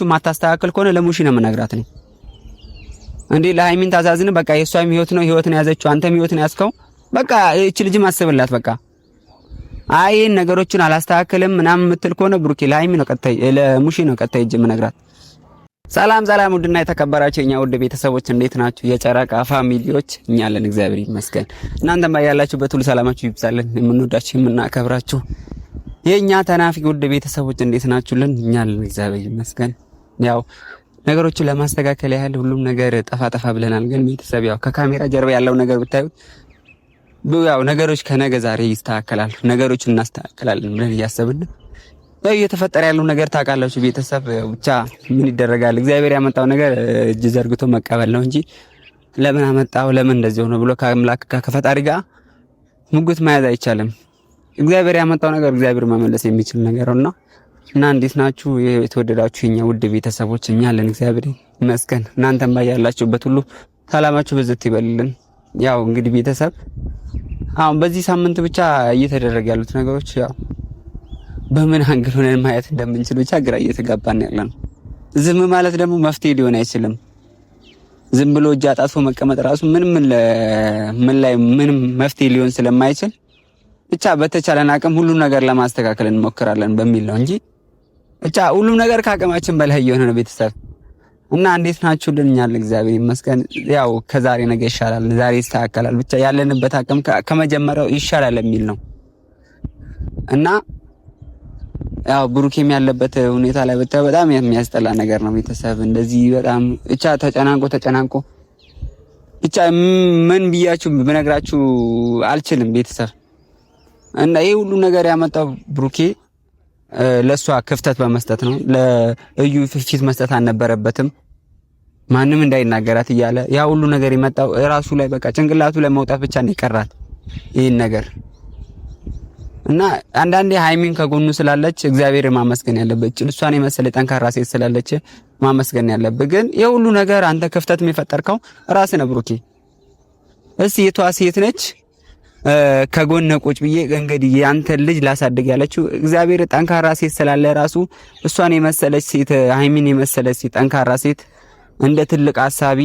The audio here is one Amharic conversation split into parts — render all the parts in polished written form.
ማታስተካከል ከሆነ ለሙሺ ነው የምነግራት ነው እንዴ ለሃይሚን ታዛዝን በቃ የሷም ህይወት ነው ህይወትን ያዘችው አንተም ህይወትን ያስከው በቃ እቺ ልጅ ማስበላት በቃ አይን ነገሮችን አላስተካከለም ምናምን ምትል ከሆነ ብሩኬ ለሃይሚ ነው ቀጣይ ለሙሺ ነው ቀጣይ እጅ የምነግራት። ሰላም ውድና የተከበራችሁ የኛ ውድ ቤተሰቦች እንዴት ናችሁ? የጨረቃ ፋሚሊዎች እኛ አለን እግዚአብሔር ይመስገን። እናንተም ባያላችሁበት ሁሉ ሰላማችሁ ይብዛልን። የምንወዳችሁ የምናከብራችሁ የኛ ተናፊ ውድ ቤተሰቦች እንዴት ናችሁልን? እኛ አለን እግዚአብሔር ይመስገን። ያው ነገሮችን ለማስተካከል ያህል ሁሉም ነገር ጠፋ ብለናል። ግን ቤተሰብ ያው ከካሜራ ጀርባ ያለው ነገር ብታዩት ያው ነገሮች ከነገ ዛሬ ይስተካከላሉ። ነገሮችን እናስተካክላለን ብለን እያሰብን እየተፈጠረ ያለው ነገር ታውቃላችሁ ቤተሰብ። ብቻ ምን ይደረጋል እግዚአብሔር ያመጣው ነገር እጅ ዘርግቶ መቀበል ነው እንጂ ለምን አመጣው ለምን እንደዚህ ሆነ ብሎ ከአምላክ ከፈጣሪ ጋር ሙግት መያዝ አይቻልም። እግዚአብሔር ያመጣው ነገር እግዚአብሔር መመለስ የሚችል ነገር ነውና እና እንዴት ናችሁ የተወደዳችሁ የኛ ውድ ቤተሰቦች? እኛ አለን እግዚአብሔር ይመስገን። እናንተም ባያላችሁበት ሁሉ ሰላማችሁ በዝት ይበልልን። ያው እንግዲህ ቤተሰብ አሁን በዚህ ሳምንት ብቻ እየተደረገ ያሉት ነገሮች ያው በምን አንግል ሆነን ማየት እንደምንችል ብቻ ግራ እየተጋባን ያለን። ዝም ማለት ደግሞ መፍትሄ ሊሆን አይችልም። ዝም ብሎ እጅ አጣጥፎ መቀመጥ ራሱ ምንም መፍትሄ ሊሆን ስለማይችል ብቻ በተቻለን አቅም ሁሉም ነገር ለማስተካከል እንሞክራለን በሚል ነው እንጂ ብቻ ሁሉም ነገር ከአቅማችን በላይ እየሆነ ነው ቤተሰብ። እና እንዴት ናችሁልን? እኛ እግዚአብሔር ይመስገን። ያው ከዛሬ ነገ ይሻላል፣ ዛሬ ይስተካከላል። ብቻ ያለንበት አቅም ከመጀመሪያው ይሻላል የሚል ነው እና ያው ብሩኬም ያለበት ሁኔታ ላይ በጣም የሚያስጠላ ነገር ነው ቤተሰብ። እንደዚህ በጣም ብቻ ተጨናንቆ ብቻ ምን ብያችሁ ብነግራችሁ አልችልም ቤተሰብ። እና ይሄ ሁሉ ነገር ያመጣው ብሩኬ ለሷ ክፍተት በመስጠት ነው። ለእዩ ፊት መስጠት አልነበረበትም። ማንም እንዳይናገራት እያለ ያ ሁሉ ነገር የመጣው ራሱ ላይ በቃ ጭንቅላቱ ላይ መውጣት ብቻ ነው ይቀራል ይሄን ነገር። እና አንዳንዴ ሃይሚን ከጎኑ ስላለች እግዚአብሔር ማመስገን ያለበት እሷን የመሰለ ጠንካራ ሴት ስላለች ማመስገን ያለበት። ግን የሁሉ ነገር አንተ ክፍተት የሚፈጠርከው ራስህ ነህ ብሩኬ። እስቲ የቷ ሴት ነች ከጎን ቁጭ ብዬ እንግዲህ ያንተ ልጅ ላሳድግ ያለችው? እግዚአብሔር ጠንካራ ሴት ስላለ ራሱ እሷን የመሰለች ሴት ሃይሚን የመሰለች ሴት ጠንካራ ሴት እንደ ትልቅ አሳቢ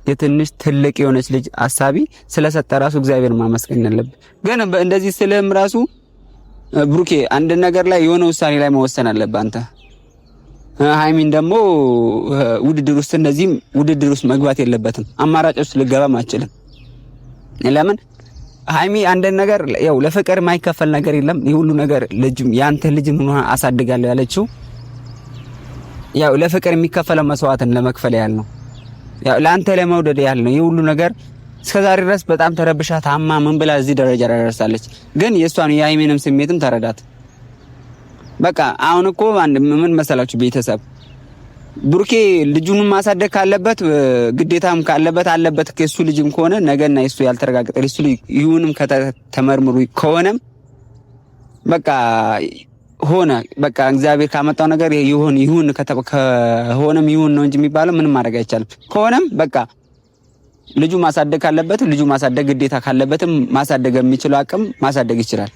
የትንሽ ትልቅ የሆነች ልጅ አሳቢ ስለሰጠ ራሱ እግዚአብሔር ማመስገን አለበት። ግን እንደዚህ ስለም ራሱ ብሩኬ አንድ ነገር ላይ የሆነ ውሳኔ ላይ መወሰን አለበት አንተ። ሃይሚን ደግሞ ውድድር ውስጥ መግባት የለበትም። አማራጭ ውስጥ ልገባም አትችልም። ለምን ሃይሚ አንድ ነገር ያው ለፍቅር የማይከፈል ነገር የለም። ይሁሉ ነገር ልጅም ያንተ ልጅ ምን አሳድጋለሁ ያለችው ያው ለፍቅር የሚከፈለው መስዋዕትን ለመክፈል ያህል ነው። ያው ላንተ ለመውደድ ያህል ነው። ይሁሉ ነገር እስከዛሬ ድረስ በጣም ተረብሻ ታማ ምን ብላ እዚህ ደረጃ ደርሳለች። ግን የሷን የሃይሚንም ስሜትም ተረዳት። በቃ አሁን እኮ ምን መሰላችሁ ቤተሰብ፣ ብሩኬ ልጁን ማሳደግ ካለበት ግዴታም አለበት ከሱ ልጅም ከሆነ ነገና እሱ ያልተረጋገጠ እሱ ይሁንም ከተመርምሩ ከሆነም በቃ ሆነ በቃ እግዚአብሔር ካመጣው ነገር ይሁን ከሆነም ይሁን ነው እንጂ የሚባለው ምንም ማድረግ አይቻልም። ከሆነም በቃ ልጁ ማሳደግ ካለበት ልጁ ማሳደግ ግዴታ ካለበትም ማሳደግ የሚችለው አቅም ማሳደግ ይችላል።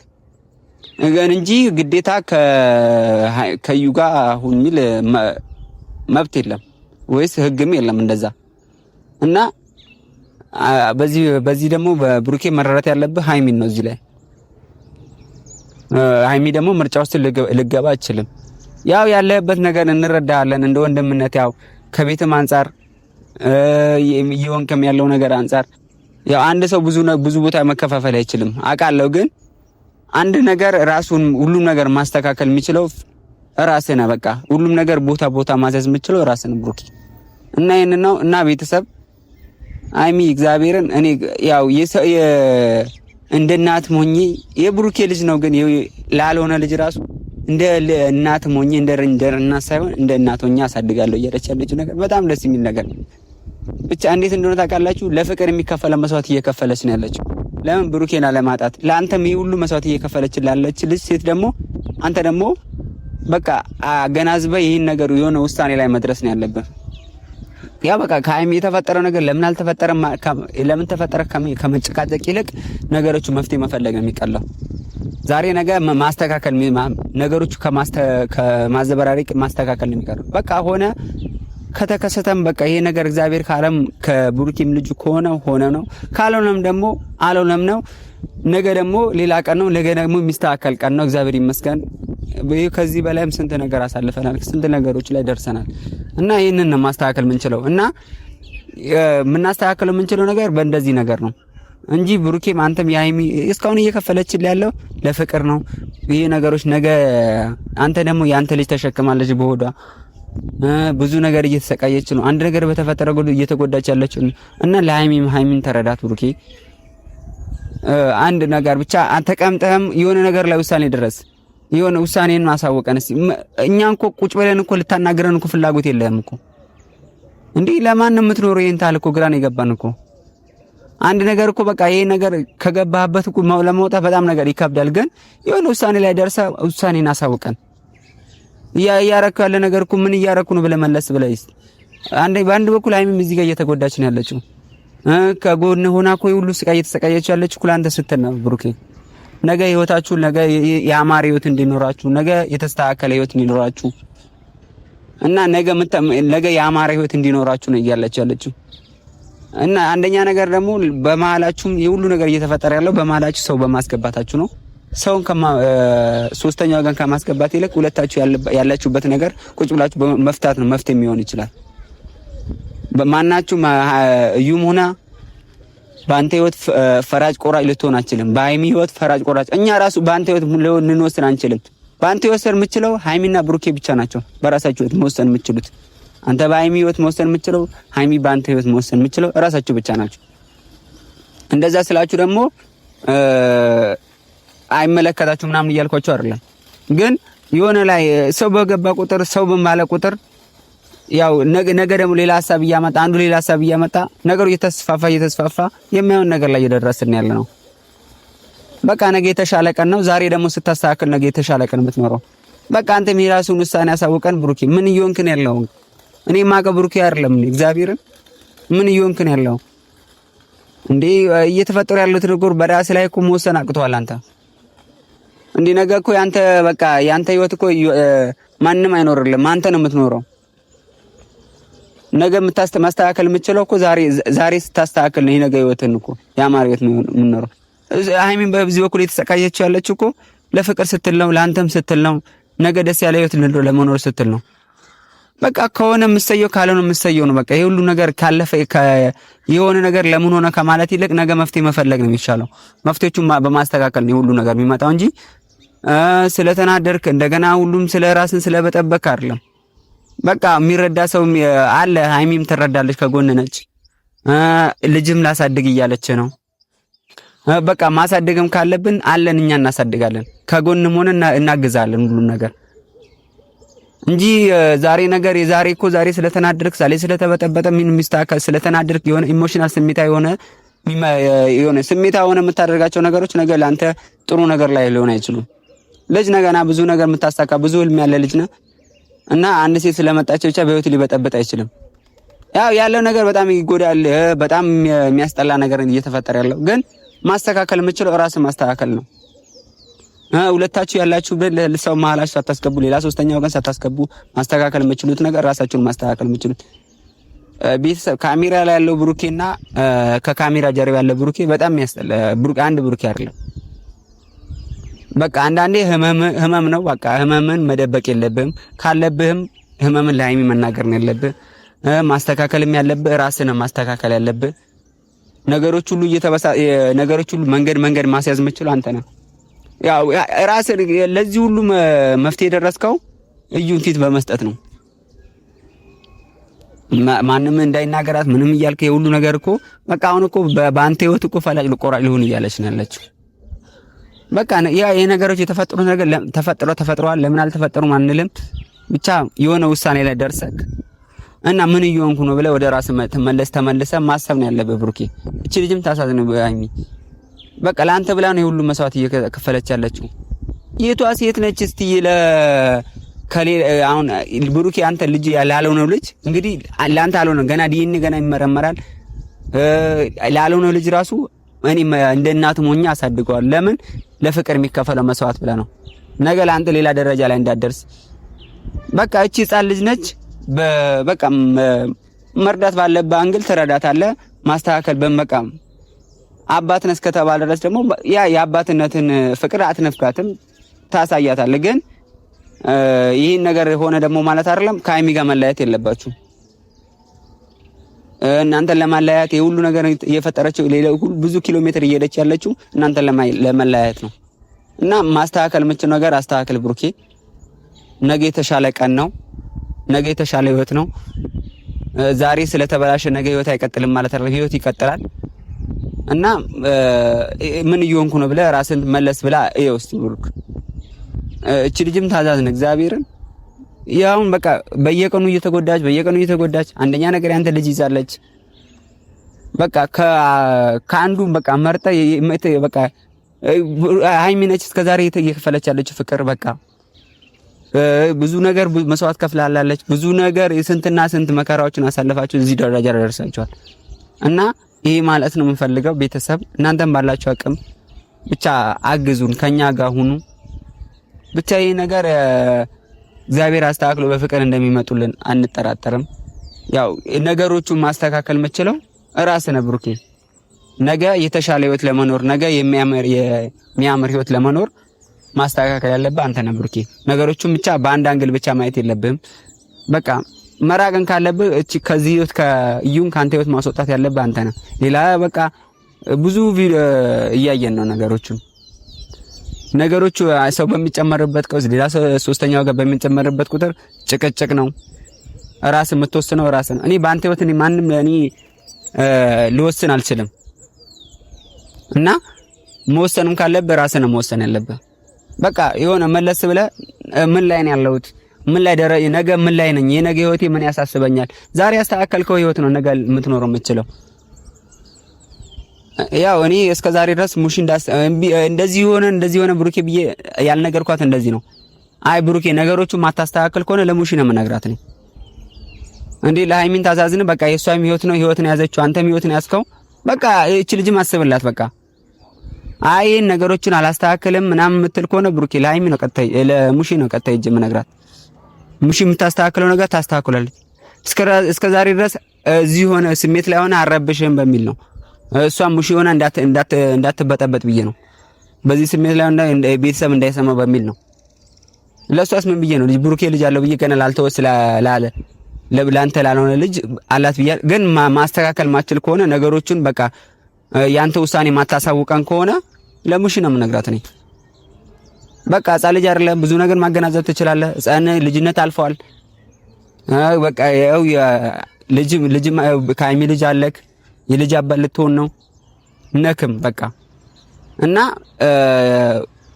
ግን እንጂ ግዴታ ከዩ ጋር አሁን ሚል መብት የለም ወይስ ህግም የለም እንደዛ። እና በዚህ ደግሞ በብሩኬ መረራት ያለበት ሃይሚን ነው። እዚህ ላይ ሃይሚ ደግሞ ምርጫ ውስጥ ልገባ አይችልም። ያው ያለበት ነገር እንረዳለን እንደ ወንድምነት። ያው ከቤትም አንፃር ይወንከም ያለው ነገር አንፃር ያው አንድ ሰው ብዙ ቦታ መከፋፈል አይችልም አውቃለሁ። ግን አንድ ነገር ራሱን ሁሉም ነገር ማስተካከል የሚችለው ራስህ ነህ። በቃ ሁሉም ነገር ቦታ ማዘዝ የምችለው ራስህ ነህ ብሩኬ። እና ይሄን ነው እና ቤተሰብ ሃይሚ እግዚአብሔርን እኔ ያው እንደ እናት ሞኝ የብሩኬ ልጅ ነው። ግን ላልሆነ ልጅ ራሱ እንደ እናት ሞኝ እንደ እናት ሳይሆን እንደ እናት ሆኜ አሳድጋለሁ እያለች ያለችው ነገር በጣም ደስ የሚል ነገር ብቻ። እንዴት እንደሆነ ታውቃላችሁ? ለፍቅር የሚከፈለ መስዋዕት እየከፈለች ነው ያለችው። ለምን ብሩኬና ለማጣት ለአንተም ይሄ ሁሉ መስዋዕት እየከፈለች ላለች ልጅ ሴት ደግሞ አንተ ደግሞ በቃ አገናዝበ ይሄን ነገር የሆነ ውሳኔ ላይ መድረስ ነው ያለብህ። ያ በቃ ከሃይሚ የተፈጠረው ነገር ለምን አልተፈጠረም ለምን ተፈጠረ ከመጨቃጨቅ ይልቅ ነገሮቹ መፍትሄ መፈለግ ነው የሚቀለው። ዛሬ ነገ ማስተካከል ነገሮች ከማዘበራረቅ ማስተካከል ነው የሚቀረው። በቃ ሆነ ከተከሰተም በቃ ይሄ ነገር እግዚአብሔር ካለም ከብሩኬም ልጅ ሆነ ነው፣ ካልሆነም ደግሞ አልሆነም ነው። ነገ ደግሞ ሌላ ቀን ነው። ነገ ደግሞ የሚስተካከል ቀን ነው። እግዚአብሔር ይመስገን። ከዚህ በላይም ስንት ነገር አሳልፈናል፣ ስንት ነገሮች ላይ ደርሰናል እና ይሄንን ነው ማስተካከል የምንችለው እና የምናስተካክለው የምንችለው ነገር በእንደዚህ ነገር ነው እንጂ ብሩኬም አንተም የሀይሚ እስካሁን እየከፈለችል ያለው ለፍቅር ነው። ይሄ ነገሮች ነገ አንተ ደግሞ ያንተ ልጅ ተሸክማለች በሆዷ ብዙ ነገር እየተሰቃየች ነው። አንድ ነገር በተፈጠረ ጎል እየተጎዳች ያለች እና ለሀይሚን ተረዳት ብሩኬ። አንድ ነገር ብቻ ተቀምጠህም የሆነ ነገር ላይ ውሳኔ ድረስ የሆነ ውሳኔን ማሳወቀን እስቲ። እኛን እኮ ቁጭ ብለን እኮ ልታናግረን እኮ ፍላጎት የለህም እኮ እንዴ። ለማን ነው የምትኖረው? ይሄን ታልኮ ግራን የገባን እኮ አንድ ነገር እኮ በቃ ይሄ ነገር ከገባህበት እኮ ለመውጣት በጣም ነገር ይከብዳል። ግን የሆነ ውሳኔ ላይ ደርሰህ ውሳኔን አሳውቀን። እያረኩ ያለ ነገር እኮ ምን እያረኩ ነው ብለህ መለስ ብለህ በአንድ በኩል ሀይሚም እዚህ ጋር እየተጎዳች ነው ያለችው። ከጎን ሆና እኮ ሁሉ ስቃይ እየተሰቃየች ያለችው እኮ አንተ ስትል ነው ብሩኬ። ነገ ህይወታችሁ ነገ ያማረ ህይወት እንዲኖራችሁ፣ ነገ የተስተካከለ ህይወት እንዲኖራችሁ እና ነገ ያማረ ህይወት እንዲኖራችሁ ነው እያለች ያለችው። እና አንደኛ ነገር ደግሞ በመሀላችሁም የሁሉ ነገር እየተፈጠረ ያለው በመሀላችሁ ሰው በማስገባታችሁ ነው። ሰውን ሶስተኛ ወገን ከማስገባት ይልቅ ሁለታችሁ ያላችሁበት ነገር ቁጭ ብላችሁ መፍታት ነው መፍትሄ የሚሆን ይችላል። በማናችሁ እዩም ሆና በአንተ ህይወት ፈራጅ ቆራጭ ልትሆን አትችልም። በሀይሚ ህይወት ፈራጅ ቆራጭ እኛ ራሱ በአንተ ህይወት ልንወስን አንችልም። በአንተ ህይወት የምችለው ሀይሚና ብሩኬ ብቻ ናቸው በራሳቸው ህይወት መወሰን የምችሉት። አንተ በሀይሚ ህይወት መወሰን የምችለው፣ ሀይሚ በአንተ ህይወት መወሰን የምችለው ራሳችሁ ብቻ ናቸው። እንደዛ ስላችሁ ደግሞ አይመለከታችሁ ምናምን እያልኳችሁ አይደለም። ግን የሆነ ላይ ሰው በገባ ቁጥር ሰው በማለ ቁጥር ያው ነገ ደግሞ ሌላ ሐሳብ እያመጣ አንዱ ሌላ ሐሳብ እያመጣ ነገሩ እየተስፋፋ የማይሆን ነገር ላይ እየደረስን ያለ ነው። በቃ ነገ የተሻለ ቀን ነው። ዛሬ ደግሞ ስታስተካክል ነገ የተሻለ ቀን የምትኖረው። በቃ አንተም የራሱን ውሳኔ ያሳውቀን ብሩኬ። ምን እየሆንክን ያለው? እኔ ማቀ ብሩኬ አይደለም እንዴ? እግዚአብሔርን ምን እየሆንክን ያለው እንዴ? እየተፈጠረ ያለው ነገር በራስ ላይ እኮ መወሰን አቅቷል አንተ እንዴ። ነገ እኮ ያንተ ህይወት እኮ ማንም አይኖርልም፣ አንተ ነው የምትኖረው። ነገ ማስተካከል የምትችለው እኮ ዛሬ ስታስተካክል ነው። ነገ ህይወትን እኮ ያማረ ህይወት ነው የምንኖረው። ሀይሚን በዚህ በኩል የተሰቃየችው ያለችው እኮ ለፍቅር ስትል ነው፣ ለአንተም ስትል ነው፣ ነገ ደስ ያለ ህይወት ለመኖር ስትል ነው። በቃ ከሆነ የምትሰየው ካልሆነ የምትሰየው ነው። በቃ ይሄ ሁሉ ነገር ካለፈ የሆነ ነገር ለምን ሆነ ከማለት ይልቅ ነገ መፍትሄ መፈለግ ነው የሚሻለው። መፍትሄዎቹን በማስተካከል ነው ሁሉ ነገር የሚመጣው እንጂ ስለተናደርክ እንደገና ሁሉም ስለ ራስን ስለበጠበቅ አይደለም። በቃ የሚረዳ ሰው አለ። ሀይሚም ትረዳለች፣ ከጎን ነች። ልጅም ላሳድግ እያለች ነው። በቃ ማሳደግም ካለብን አለን፣ እኛ እናሳድጋለን። ከጎንም ሆነ እናግዛለን ሁሉም ነገር እንጂ ዛሬ እኮ ስለተናደርክ ዛሬ ስለተበጠበጠ ምን ሚስተካከል ስለተናደርክ የሆነ ኢሞሽናል ስሜታዊ ሆነ የምታደርጋቸው ነገሮች ነገ ለአንተ ጥሩ ነገር ላይ ሊሆን አይችሉም። ልጅ ነገና ብዙ ነገር የምታሳካ ብዙ ህልም ያለ ልጅ ነህ እና አንድ ሴት ስለመጣች ብቻ በህይወት ሊበጠበጥ አይችልም። ያለው ነገር በጣም ይጎዳል። በጣም የሚያስጠላ ነገር እየተፈጠረ ያለው ግን ማስተካከል የምችለው ራስን ማስተካከል ነው። ሁለታችሁ ያላችሁ ለሰው መሀላችሁ ሳታስገቡ ሌላ ሶስተኛ ወገን ሳታስገቡ ማስተካከል የምችሉት ነገር ራሳችሁን ማስተካከል የምችሉት። ቤተሰብ ካሜራ ላይ ያለው ብሩኬና ከካሜራ ጀርባ ያለው ብሩኬ በጣም ያስጠላ። አንድ ብሩኬ አይደለም። በቃ አንዳንዴ ህመም ነው። በቃ ህመምን መደበቅ የለብህም። ካለብህም ህመምን ለሀይሚ መናገር ነው ያለብህ። ማስተካከልም ያለብህ ራስህን ማስተካከል ያለብህ። ነገሮች ሁሉ መንገድ ማስያዝ የምችለው አንተ ነህ። ያው ራስህ ለዚህ ሁሉ መፍትሄ የደረስከው እዩን ፊት በመስጠት ነው። ማንም እንዳይናገራት ምንም እያልክ የሁሉ ነገር እኮ በቃ አሁን እኮ በአንተ ህይወት እኮ ፈላጭ ቆራጭ ሊሆን እያለች ነው ያለችው። በቃ የነገሮች የተፈጠሩት ነገር ተፈጥረዋል። ለምን አልተፈጠሩም አንልም። ብቻ የሆነ ውሳኔ ላይ ደርሰክ እና ምን እየሆንኩ ነው ብለህ ወደ ራስህ ተመልሰህ ማሰብ ነው ያለብህ ብሩኬ። እቺ ልጅም ታሳዝነው ሀይሚ። በቃ ለአንተ ብላ ነው የሁሉ መስዋዕት እየከፈለች ያለችው። የቷ ሴት ነች እስቲ አሁን ብሩኬ አንተ ልጅ ያላልሆነው ልጅ እንግዲህ ለአንተ አልሆነም ገና ዲኤንኤ ገና ይመረመራል። ላልሆነው ልጅ ራሱ እኔ እንደ እናቱም ሆኜ አሳድገዋለሁ። ለምን ለፍቅር የሚከፈለው መስዋዕት ብለህ ነው። ነገ ለአንተ ሌላ ደረጃ ላይ እንዳትደርስ በቃ እቺ ህፃን ልጅ ነች። በቃ መርዳት ባለበት አንግል ትረዳታለህ። ማስተካከል በመቃ አባት ነህ እስከተባለ ድረስ ደግሞ ያ የአባትነትን ፍቅር አትነፍጋትም፣ ታሳያታለህ። ግን ይሄን ነገር ሆነ ደግሞ ማለት አይደለም ከሀይሚ ጋር መለያየት የለባችሁ። እናንተን ለማለያየት የሁሉ ነገር እየፈጠረችው ብዙ ኪሎ ሜትር እየሄደች ያለችው እናንተን ለመለያየት ነው። እና ማስተካከል የምችል ነገር አስተካከል ብሩኬ። ነገ የተሻለ ቀን ነው። ነገ የተሻለ ህይወት ነው። ዛሬ ስለተበላሸ ነገ ህይወት አይቀጥልም ማለት አይደለም። ህይወት ይቀጥላል። እና ምን እየሆንኩ ነው ብለህ ራስን መለስ ብላ እየው እስቲ ብሩክ። እቺ ልጅም ታዛዝን እግዚአብሔርን ያውን በቃ በየቀኑ እየተጎዳች አንደኛ ነገር ያንተ ልጅ ይዛለች። በቃ ከአንዱ በቃ መርጠ በቃ ሃይሚ ነች እስከዛሬ እየከፈለች ያለችው ፍቅር በቃ ብዙ ነገር መስዋዕት ከፍላለች። ብዙ ነገር ስንትና ስንት መከራዎችን አሳልፋችሁ እዚህ ደረጃ ደርሳችኋል። እና ይሄ ማለት ነው የምንፈልገው ቤተሰብ እናንተም ባላችሁ አቅም ብቻ አግዙን፣ ከኛ ጋር ሁኑ። ብቻ ይሄ ነገር እግዚአብሔር አስተካክሎ በፍቅር እንደሚመጡልን አንጠራጠርም። ያው ነገሮቹን ማስተካከል የምችለው ራስህ ነህ ብሩኬ። ነገ የተሻለ ህይወት ለመኖር ነገ የሚያምር ህይወት ለመኖር ማስተካከል ያለብህ አንተ ነህ ብሩኬ። ነገሮቹን ብቻ በአንድ አንግል ብቻ ማየት የለብህም። በቃ መራቅን ካለብህ ከዚህ ህይወት ከእዩን ካንተ ህይወት ማስወጣት ያለብህ አንተ ነህ። ሌላ በቃ ብዙ እያየን ነው ነገሮቹ ሰው በሚጨመርበት ቀውስ ሌላ ሶስተኛው ጋር በሚጨመርበት ቁጥር ጭቅጭቅ ነው። ራስ የምትወስነው ራስ ነው። እኔ በአንተ ህይወት ማንም ልወስን አልችልም። እና መወሰንም ካለብህ ራስህ ነው መወሰን ያለብህ። በቃ የሆነ መለስ ብለህ ምን ላይ ነው ያለሁት? ምን ላይ ነገ ምን ላይ ነኝ? የነገ ህይወቴ ምን ያሳስበኛል? ዛሬ ያስተካከልከው ህይወት ነው ነገ የምትኖረው የምትችለው። ያው እኔ እስከዛሬ ድረስ ሙሽ እንደዚህ ሆነ ብሩኬ ብዬ ያልነገርኳት እንደዚህ ነው። አይ ብሩኬ ነገሮቹን ማታስተካከል ከሆነ ለሙሽ ነው የምነግራት ነኝ እንዴ። ለሃይሚን ታዛዝን በቃ የሷም ህይወት ነው ህይወትን ያዘችው፣ አንተም ህይወትን ያዝከው። በቃ እቺ ልጅም አስብላት በቃ። አይ ነገሮችን አላስተካከለም ምናምን የምትል ከሆነ ብሩኬ ለሃይሚ ነው ቀጣይ ለሙሽ ነው ቀጣይ እጅ የምነግራት። ሙሽ የምታስተካክለው ነገር ታስተካክላለች። እስከዛሬ ድረስ እዚህ ሆነ ስሜት ላይ ሆነ አረብሽም በሚል ነው እሷም ሙሽ ሆነ እንዳትበጠበጥ ብዬ ነው። በዚህ ስሜት ላይ ሆነ ቤተሰብ እንዳይሰማ በሚል ነው። ለሷስ ምን ብዬ ነው ብሩኬ ልጅ አለው ብዬ ገና ላልተወስ ላለ ለብላንተ ላልሆነ ልጅ አላት ብዬ ግን ማስተካከል ማችል ከሆነ ነገሮችን በቃ ያንተ ውሳኔ ማታሳውቀን ከሆነ ለሙሽ ነው የምነግራት ነኝ። በቃ ሕፃን ልጅ አይደለም፣ ብዙ ነገር ማገናዘብ ትችላለህ። ሕፃን ልጅነት አልፈዋል። በቃ ያው ልጅ ከሀይሚ ልጅ አለክ፣ የልጅ አባት ልትሆን ነው ነክም በቃ። እና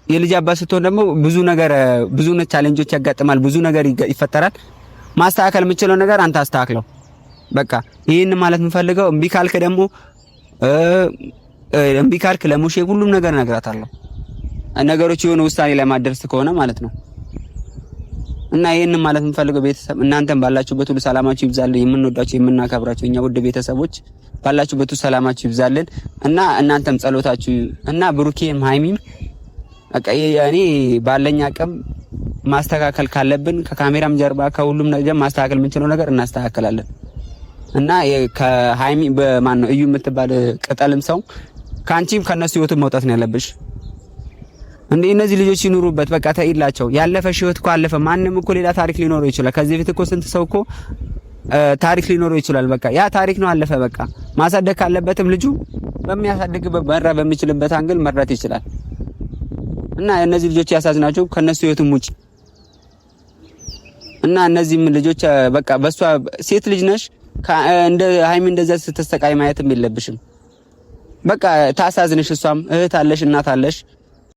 የልጅ አባት ስትሆን ደግሞ ብዙ ቻሌንጆች ያጋጥማል፣ ብዙ ነገር ይፈጠራል። ማስተካከል የምችለው ነገር አንተ አስተካክለው በቃ። ይሄን ማለት የምፈልገው እምቢ ካልክ ለሙሼ ሁሉም ነገር እነግራታለሁ። ነገሮች የሆነ ውሳኔ ላይ ማድረስ ከሆነ ማለት ነው። እና ይሄን ማለት የምፈልገው ቤተሰብ እናንተም ባላችሁበት ሁሉ ሰላማችሁ ይብዛልን። የምንወዳችሁ የምናከብራችሁ እኛ ውድ ቤተሰቦች ባላችሁበት ሁሉ ሰላማችሁ ይብዛልን። እና እናንተም ጸሎታችሁ እና ብሩኬም ሃይሚም በቃ እኔ ባለኝ አቅም ማስተካከል ካለብን ከካሜራም ጀርባ ከሁሉም ነገር ማስተካከል የምንችለው ነገር እናስተካክላለን። እና ከሃይሚ በማን ነው እዩ የምትባል ቅጠልም ሰው ካንቺም ከነሱ ህይወት መውጣት ነው ያለብሽ። እንዴ እነዚህ ልጆች ይኑሩበት በቃ ተይላቸው። ያለፈ ህይወት እኮ አለፈ። ማንንም እኮ ሌላ ታሪክ ሊኖረው ይችላል። ከዚህ በፊት እኮ ስንት ሰው እኮ ታሪክ ሊኖረው ይችላል። በቃ ያ ታሪክ ነው አለፈ። በቃ ማሳደግ ካለበትም ልጁ በሚያሳድግበት መራ በሚችልበት አንግል መራት ይችላል። እና እነዚህ ልጆች ያሳዝናቸው ከነሱ ህይወትም ውጪ። እና እነዚህም ልጆች በቃ በሷ ሴት ልጅ ነሽ እንደ ሃይሚ እንደዛ ስትስተቃይ ማየትም የለብሽም። በቃ ታሳዝንሽ። እሷም እህት አለሽ እናት አለሽ።